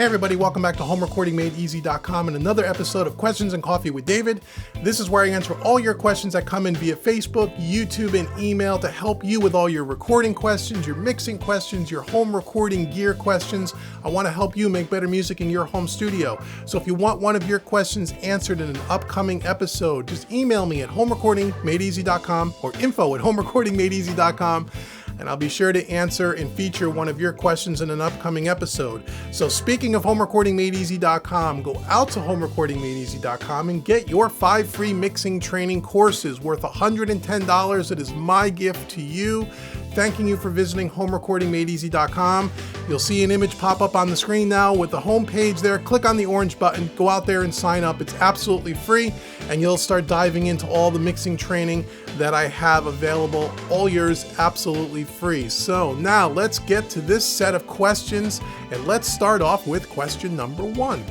everybody, welcome back to HomeRecordingMadeEasy.com and another episode of Questions and Coffee with David. This is where I answer all your questions that come in via Facebook, YouTube, and email to help you with all your recording questions, your mixing questions, your home recording gear questions. I want to help you make better music in your home studio. So if you want one of your questions answered in an upcoming episode, just email me at HomeRecordingMadeEasy.com or info@HomeRecordingMadeEasy.com. And I'll be sure to answer and feature one of your questions in an upcoming episode. So speaking of HomeRecordingMadeEasy.com, go out to HomeRecordingMadeEasy.com and get your 5 free mixing training courses worth $110. It is my gift to you. Thanking you for visiting HomeRecordingMadeEasy.com. You'll see an image pop up on the screen now with the home page there. Click on the orange button, go out there and sign up. It's absolutely free, and you'll start diving into all the mixing training that I have available, all yours absolutely free. So now let's get to this set of questions, and let's start off with question number 1.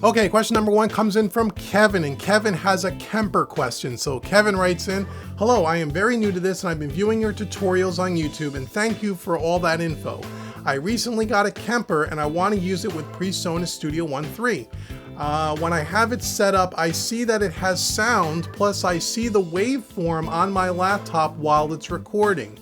Okay, question number 1 comes in from Kevin, and Kevin has a Kemper question. So Kevin writes in, "Hello, I am very new to this and I've been viewing your tutorials on YouTube, and thank you for all that info. I recently got a Kemper and I want to use it with PreSonus Studio One 3. When I have it set up, I see that it has sound, plus I see the waveform on my laptop while it's recording.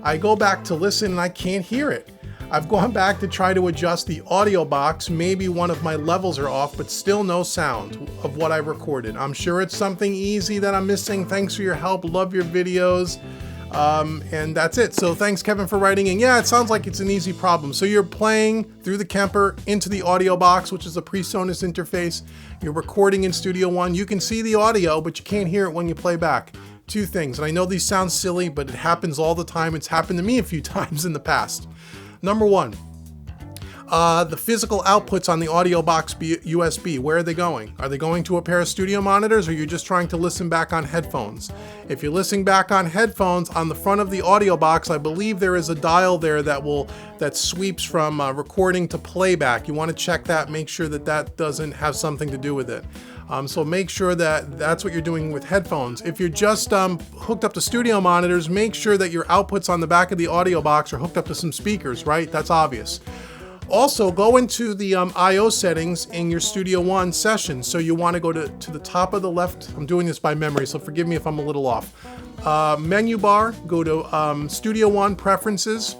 I go back to listen and I can't hear it. I've gone back to try to adjust the audio box. Maybe one of my levels are off, but still no sound of what I recorded. I'm sure it's something easy that I'm missing. Thanks for your help. Love your videos." And that's it. So thanks, Kevin, for writing in. Yeah, it sounds like it's an easy problem. So you're playing through the Kemper into the audio box, which is a PreSonus interface. You're recording in Studio One. You can see the audio, but you can't hear it when you play back. 2 things. And I know these sound silly, but it happens all the time. It's happened to me a few times in the past. Number 1, the physical outputs on the audio box USB, where are they going? Are they going to a pair of studio monitors, or you're just trying to listen back on headphones? If you're listening back on headphones, on the front of the audio box, I believe there is a dial there that sweeps from recording to playback. You want to check that, make sure that that doesn't have something to do with it. So make sure that that's what you're doing with headphones. If you're just hooked up to studio monitors, make sure that your outputs on the back of the audio box are hooked up to some speakers, right? That's obvious. Also, go into the I/O settings in your Studio One session. So you want to go to the top of the left. I'm doing this by memory, so forgive me if I'm a little off. Menu bar, go to Studio One Preferences.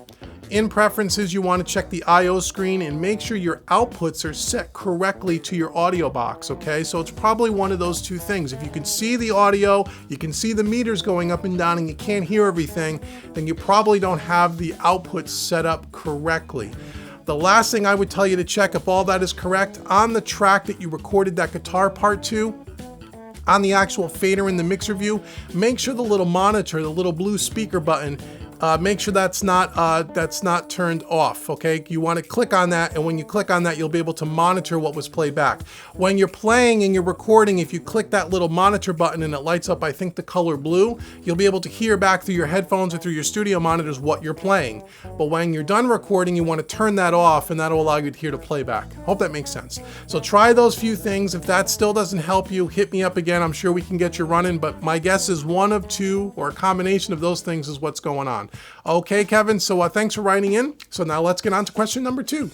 In Preferences, you want to check the I/O screen and make sure your outputs are set correctly to your audio box, okay? So it's probably one of those 2 things. If you can see the audio, you can see the meters going up and down, and you can't hear everything, then you probably don't have the outputs set up correctly. The last thing I would tell you to check, if all that is correct, on the track that you recorded that guitar part to, on the actual fader in the mixer view, make sure the little monitor, the little blue speaker button, make sure that's not turned off, okay? You want to click on that, and when you click on that, you'll be able to monitor what was played back. When you're playing and you're recording, if you click that little monitor button and it lights up, I think, the color blue, you'll be able to hear back through your headphones or through your studio monitors what you're playing. But when you're done recording, you want to turn that off, and that'll allow you to hear the playback. Hope that makes sense. So try those few things. If that still doesn't help you, hit me up again. I'm sure we can get you running, but my guess is one of 2 or a combination of those things is what's going on. Okay, Kevin, so thanks for writing in. So now let's get on to question number 2.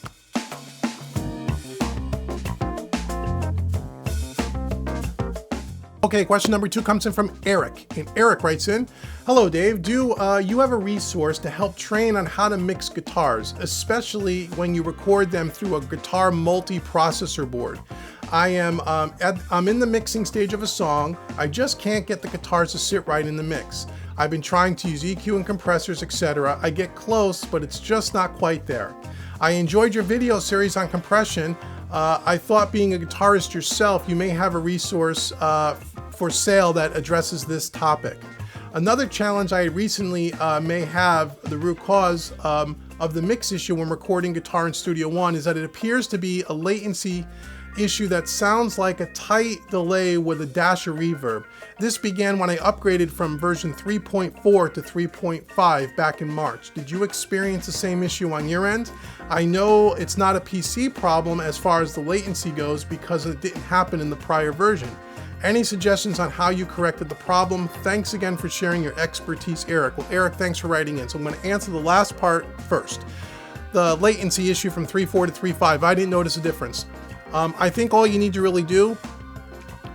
Okay, question number 2 comes in from Eric, and Eric writes in, "Hello, Dave. Do you have a resource to help train on how to mix guitars, especially when you record them through a guitar multi-processor board? I'm in the mixing stage of a song. I just can't get the guitars to sit right in the mix. I've been trying to use EQ and compressors, etc. I get close, but it's just not quite there. I enjoyed your video series on compression. I thought, being a guitarist yourself, you may have a resource for sale that addresses this topic. Another challenge I recently may have, the root cause of the mix issue when recording guitar in Studio One, is that it appears to be a latency issue that sounds like a tight delay with a dash of reverb. This began when I upgraded from version 3.4 to 3.5 back in March. Did you experience the same issue on your end? I know it's not a PC problem as far as the latency goes because it didn't happen in the prior version. Any suggestions on how you corrected the problem? Thanks again for sharing your expertise, Eric. Well, Eric, thanks for writing in. So I'm going to answer the last part first. The latency issue from 3.4 to 3.5, I didn't notice a difference. I think all you need to really do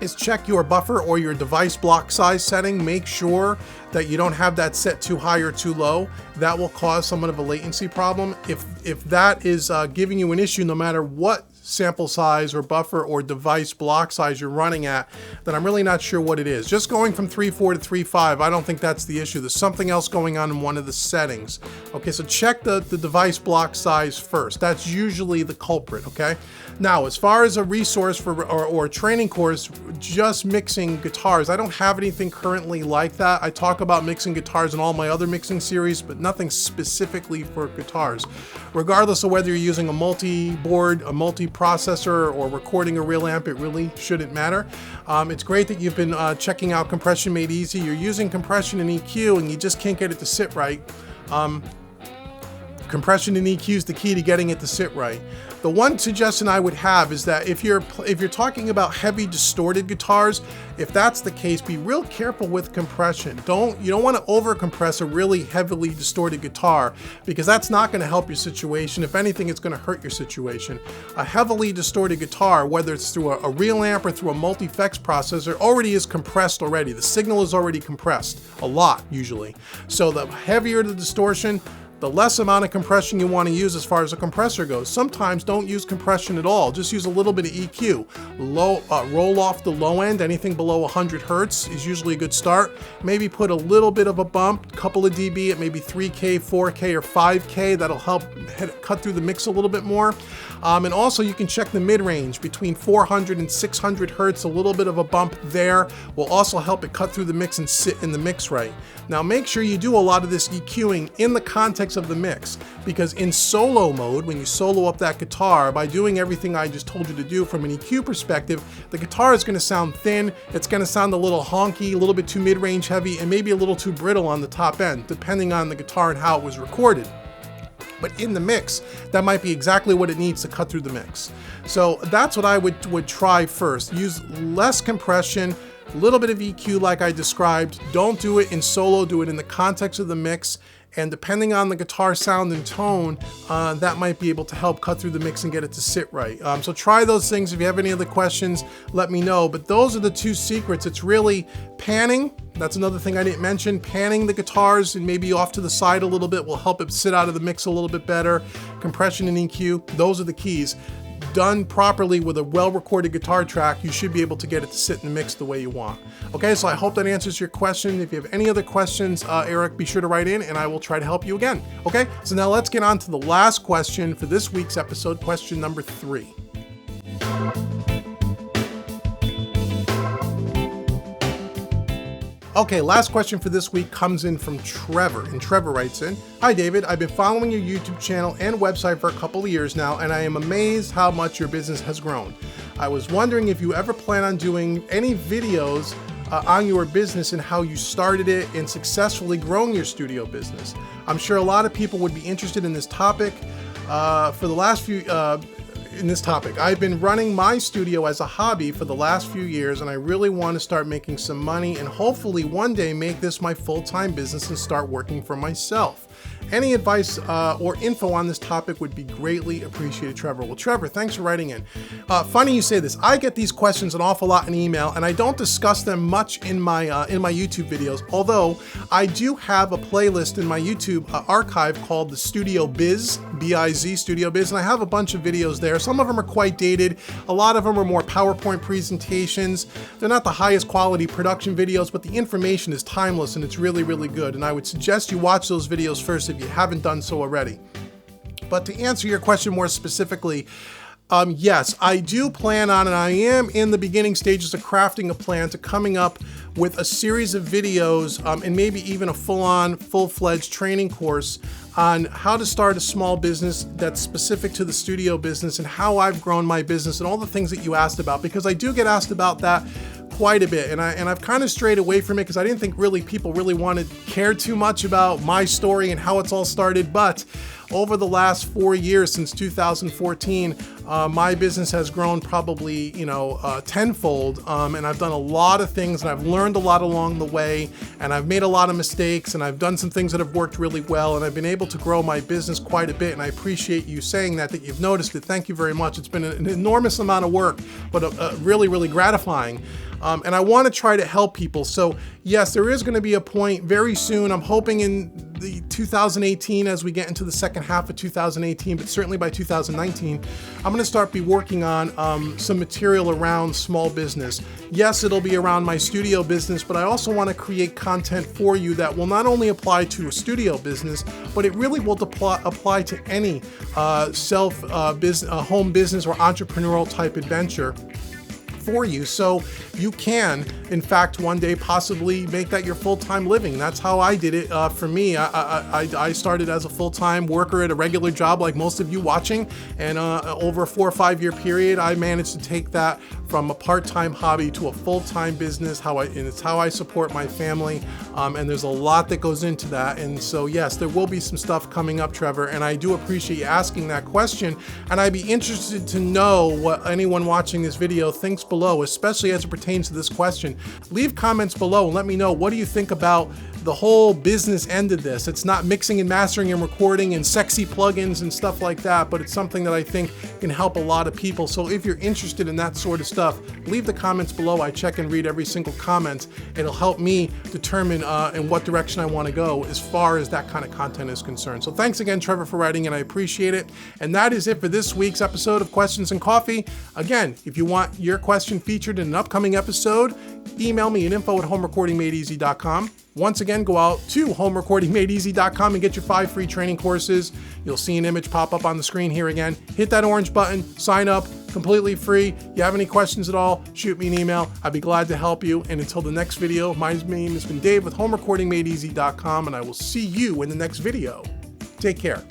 is check your buffer or your device block size setting. Make sure that you don't have that set too high or too low. That will cause somewhat of a latency problem. If that is giving you an issue, no matter what sample size or buffer or device block size you're running at, then I'm really not sure what it is. Just going from 3.4 to 3.5, I don't think that's the issue. There's something else going on in one of the settings. Okay, so check the device block size first. That's usually the culprit, okay? Now, as far as a resource for or a training course, just mixing guitars, I don't have anything currently like that. I talk about mixing guitars in all my other mixing series, but nothing specifically for guitars. Regardless of whether you're using a multi-board, a multi-processor, or recording a real amp, it really shouldn't matter. It's great that you've been checking out Compression Made Easy. You're using compression and EQ and you just can't get it to sit right. Compression and EQ is the key to getting it to sit right. The one suggestion I would have is that if you're talking about heavy distorted guitars, if that's the case, be real careful with compression. You don't want to over compress a really heavily distorted guitar, because that's not going to help your situation. If anything, it's going to hurt your situation. A heavily distorted guitar, whether it's through a real amp or through a multi-effects processor, already is compressed already. The signal is already compressed, a lot usually. So the heavier the distortion, the less amount of compression you want to use as far as a compressor goes. Sometimes don't use compression at all. Just use a little bit of EQ. Roll off the low end. Anything below 100 Hertz is usually a good start. Maybe put a little bit of a bump, couple of dB at maybe 3K, 4K, or 5K. That'll help cut through the mix a little bit more. And also you can check the mid-range between 400 and 600 Hertz. A little bit of a bump there will also help it cut through the mix and sit in the mix right. Now make sure you do a lot of this EQing in the context of the mix, because in solo mode, when you solo up that guitar, by doing everything I just told you to do from an EQ perspective, the guitar is going to sound thin, it's going to sound a little honky, a little bit too mid-range heavy, and maybe a little too brittle on the top end, depending on the guitar and how it was recorded. But in the mix, that might be exactly what it needs to cut through the mix. So that's what I would try first. Use less compression, a little bit of EQ like I described. Don't do it in solo, do it in the context of the mix. And depending on the guitar sound and tone, that might be able to help cut through the mix and get it to sit right. So try those things. If you have any other questions, let me know. But those are the two secrets. It's really panning. That's another thing I didn't mention. Panning the guitars and maybe off to the side a little bit will help it sit out of the mix a little bit better. Compression and EQ, those are the keys. Done properly with a well-recorded guitar track, you should be able to get it to sit in the mix the way you want. Okay, so I hope that answers your question. If you have any other questions, Eric, be sure to write in and I will try to help you again. Okay, so now let's get on to the last question for this week's episode, question number 3. Okay, last question for this week comes in from Trevor, and Trevor writes in, "Hi David, I've been following your YouTube channel and website for a couple of years now, and I am amazed how much your business has grown. I was wondering if you ever plan on doing any videos on your business and how you started it and successfully growing your studio business. I'm sure a lot of people would be interested in this topic. I've been running my studio as a hobby for the last few years, and I really want to start making some money and hopefully one day make this my full-time business and start working for myself. Any advice or info on this topic would be greatly appreciated, Trevor." Well, Trevor, thanks for writing in. Funny you say this. I get these questions an awful lot in email, and I don't discuss them much in my YouTube videos, although I do have a playlist in my YouTube archive called the Studio Biz, B-I-Z, Studio Biz, and I have a bunch of videos there. Some of them are quite dated. A lot of them are more PowerPoint presentations. They're not the highest quality production videos, but the information is timeless and it's really, really good. And I would suggest you watch those videos first if you haven't done so already. But to answer your question more specifically, yes, I do plan on, and I am in the beginning stages of crafting a plan to coming up with a series of videos and maybe even a full-fledged training course on how to start a small business that's specific to the studio business and how I've grown my business and all the things that you asked about, because I do get asked about that quite a bit, and I've kind of strayed away from it because I didn't think people really cared too much about my story and how it's all started. But over the last 4 years, since 2014, my business has grown probably, tenfold, and I've done a lot of things, and I've learned a lot along the way, and I've made a lot of mistakes, and I've done some things that have worked really well, and I've been able to grow my business quite a bit, and I appreciate you saying that you've noticed it. Thank you very much. It's been an enormous amount of work, but really, really gratifying. And I want to try to help people. So yes, there is going to be a point very soon. I'm hoping in the 2018, as we get into the second half of 2018, but certainly by 2019, I'm going to start working on some material around small business. Yes, it'll be around my studio business, but I also want to create content for you that will not only apply to a studio business, but it really will apply to any home business or entrepreneurial type adventure for you. So you can, in fact, one day possibly make that your full-time living. That's how I did it. For me, I started as a full-time worker at a regular job like most of you watching, and over a 4 or 5 year period, I managed to take that from a part-time hobby to a full-time business, and it's how I support my family, and there's a lot that goes into that. And so yes, there will be some stuff coming up, Trevor, and I do appreciate you asking that question, and I'd be interested to know what anyone watching this video thinks below, especially as it pertains to this question. Leave comments below and let me know, what do you think about the whole business end of this? It's not mixing and mastering and recording and sexy plugins and stuff like that, but it's something that I think can help a lot of people. So if you're interested in that sort of stuff, leave the comments below. I check and read every single comment. It'll help me determine in what direction I want to go as far as that kind of content is concerned. So thanks again, Trevor, for writing, and I appreciate it. And that is it for this week's episode of Questions and Coffee. Again, if you want your question featured in an upcoming episode, email me at info@homerecordingmadeeasy.com. Once again, go out to homerecordingmadeeasy.com and get your 5 free training courses. You'll see an image pop up on the screen here again. Hit that orange button, sign up, completely free. You have any questions at all, shoot me an email. I'd be glad to help you. And until the next video, my name has been Dave with homerecordingmadeeasy.com, and I will see you in the next video. Take care.